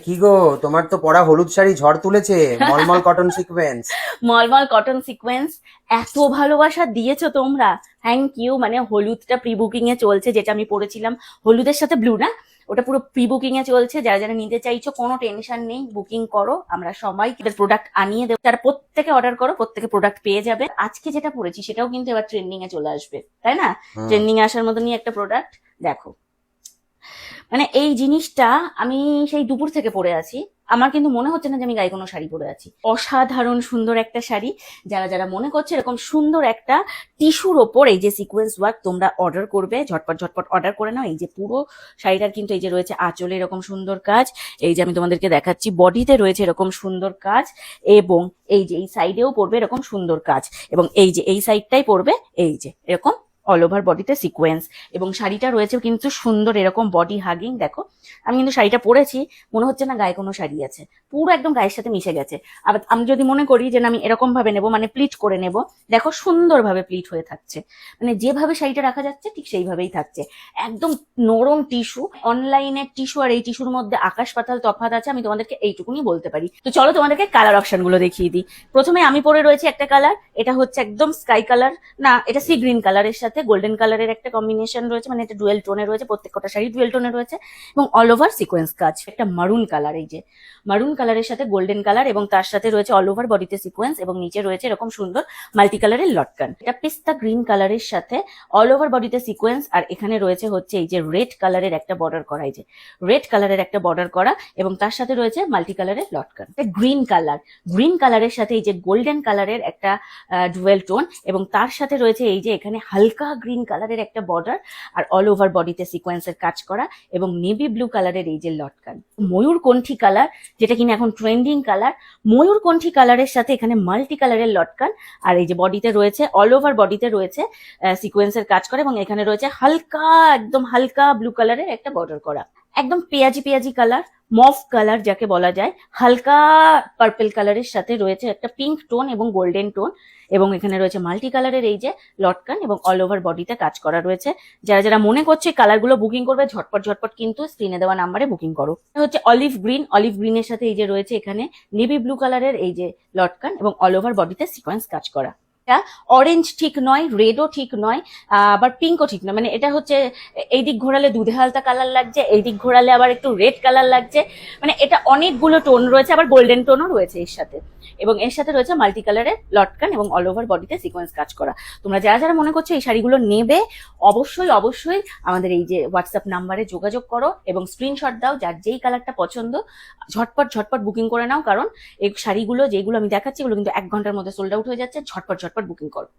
কি গো, তোমার তো পরা হলুদ শাড়ি ঝড় তুলেছে। মলমল কটন সিকোয়েন্স। মলমল কটন সিকোয়েন্স, এত ভালোবাসা দিয়েছো তোমরা, থ্যাংক ইউ। মানে হলুদটা প্রি বুকিং এ চলছে, যেটা আমি পরেছিলাম হলুদের সাথে ব্লু না, ওটা পুরো প্রি বুকিং এ চলছে। যারা যারা নিতে চাইছো কোনো টেনশন নেই, বুকিং করো, আমরা সবাই প্রোডাক্ট আনিয়ে দেবো। তারা প্রত্যেকে অর্ডার করো, প্রত্যেকে প্রোডাক্ট পেয়ে যাবে। আজকে যেটা পরেছি সেটাও কিন্তু এবার ট্রেন্ডিং এ চলে আসবে, তাই না? হুম। ট্রেন্ডিং এ আসার মতনই একটা প্রোডাক্ট। দেখো, মানে এই জিনিসটা আমি সেই দুপুর থেকে পরে আছি, আমার কিন্তু মনে হচ্ছে না যে আমি গায়ে কোনো শাড়ি পরে আছি। অসাধারণ সুন্দর একটা শাড়ি। যারা যারা মনে করছে এরকম সুন্দর একটা টিস্যুর ওপর এই যে সিকোয়েন্স ওয়ার্ক, তোমরা অর্ডার করবে, ঝটপট ঝটপট অর্ডার করে নাও। এই যে পুরো শাড়িটার কিন্তু এই যে রয়েছে আঁচলে এরকম সুন্দর কাজ, এই যে আমি তোমাদেরকে দেখাচ্ছি বডিতে রয়েছে এরকম সুন্দর কাজ, এবং এই যে এই সাইডেও পড়বে এরকম সুন্দর কাজ, এবং এই যে এই সাইডটাই পড়বে এই যে এরকম অল ওভার বডিতে সিকোয়েন্স। এবং শাড়িটা রয়েছে কিন্তু সুন্দর এরকম বডি হাগিং। দেখো, আমি কিন্তু শাড়িটা পরেছি, মনে হচ্ছে না গায়ে কোনো শাড়ি আছে, পুরো একদম গায়ের সাথে মিশে গেছে। আবার আমি যদি মনে করি যে না আমি এরকম ভাবে নেবো, মানে প্লিট করে নেব, দেখো সুন্দরভাবে প্লিট হয়ে থাকছে, মানে যেভাবে শাড়িটা রাখা যাচ্ছে ঠিক সেইভাবেই থাকছে। একদম নরম টিস্যু। অনলাইনের টিস্যু আর এই টিস্যুর মধ্যে আকাশ পাতাল তফাৎ আছে, আমি তোমাদেরকে এইটুকুনি বলতে পারি। তো চলো তোমাদেরকে কালার অপশন গুলো দেখিয়ে দিই। প্রথমে আমি পরে রয়েছি একটা কালার, এটা হচ্ছে একদম স্কাই কালার, না এটা সি গ্রিন কালারের সাথে গোল্ডেন কালারের একটা কম্বিনেশন রয়েছে, মানে এটা ডুয়েল টোনে রয়েছে, প্রত্যেকটা শাড়ি ডুয়েল টোনে রয়েছে, এবং অল ওভার সিকোয়েন্স কাজ। একটা মারুন কালার, এই যে মারুন কালারের সাথে গোল্ডেন কালার, এবং তার সাথে রয়েছে অল ওভার বডিতে সিকোয়েন্স, এবং নিচে রয়েছে এরকম সুন্দর মাল্টি কালারের লটকান। এটা পিস্তা গ্রিন কালারের সাথে অল ওভার বডিতে সিকোয়েন্স, আর এখানে রয়েছে হচ্ছে এই যে রেড কালারের একটা বর্ডার করা, এই যে রেড কালারের একটা বর্ডার করা, এবং তার সাথে রয়েছে মাল্টি কালারের লটকান। গ্রিন কালার, গ্রিন কালারের সাথে এই যে গোল্ডেন কালারের একটা ডুয়েল টোন, এবং তার সাথে রয়েছে এই যে এখানে হালকা গ্রিন কালারের একটা বর্ডার, আর অল ওভার বডিতে সিকোয়েন্সের কাজ করা, এবং নেভি ব্লু কালারের এই যে লটকান। ময়ূরকণ্ঠী কালার, যেটা কিনা এখন ট্রেন্ডিং কালার, ময়ূরকণ্ঠী কালারের সাথে এখানে মাল্টি কালারের লটকান, আর এই যে বডিতে রয়েছে অল ওভার বডিতে রয়েছে সিকোয়েন্সের কাজ করা, এবং এখানে রয়েছে হালকা একদম হালকা ব্লু কালারের একটা বর্ডার করা। একদম পেঁয়াজি পেঁয়াজি কালার, মফ কালার যাকে বলা যায়, হালকা পার্পল কালারের সাথে রয়েছে একটা পিঙ্ক টোন এবং গোল্ডেন টোন, এবং এখানে রয়েছে মাল্টি কালারের এই যে লটকান, এবং অল ওভার বডিতে কাজ করা রয়েছে। যারা যারা মনে করছে কালারগুলো বুকিং করবে, ঝটপট ঝটপট কিন্তু স্ক্রিনে দেওয়া নাম্বারে বুকিং করো। এটা হচ্ছে অলিভ গ্রিন, অলিভ গ্রিনের সাথে এই যে রয়েছে এখানে নেভি ব্লু কালারের এই যে লটকান, এবং অল ওভার বডিতে সিকোয়েন্স কাজ করা। এটা অরেঞ্জ ঠিক নয়, রেডও ঠিক নয়, আবার পিঙ্কও ঠিক নয়, মানে এটা হচ্ছে এই দিক ঘোরালে দুধে হালতা কালার লাগছে, এই দিক ঘোরালে আবার একটু রেড কালার লাগছে, মানে এটা অনেকগুলো টোন রয়েছে, আবার গোল্ডেন টোনও রয়েছে এর সাথে, এবং এর সাথে রয়েছে মাল্টি কালারের লটকান, এবং অল ওভার বডিতে সিকোয়েন্স কাজ করা। তোমরা যারা যারা মনে করছো এই শাড়িগুলো নেবে, অবশ্যই অবশ্যই আমাদের এই যে হোয়াটসঅ্যাপ নাম্বারে যোগাযোগ করো, এবং স্ক্রিনশট দাও যার যেই কালারটা পছন্দ, ঝটপট ঝটপট বুকিং করে নাও, কারণ এই শাড়িগুলো যেগুলো আমি দেখাচ্ছি এগুলো কিন্তু 1 ঘন্টার মধ্যে সোল্ড আউট হয়ে যাচ্ছে। ঝটপট ঝটপট বুকিং করো।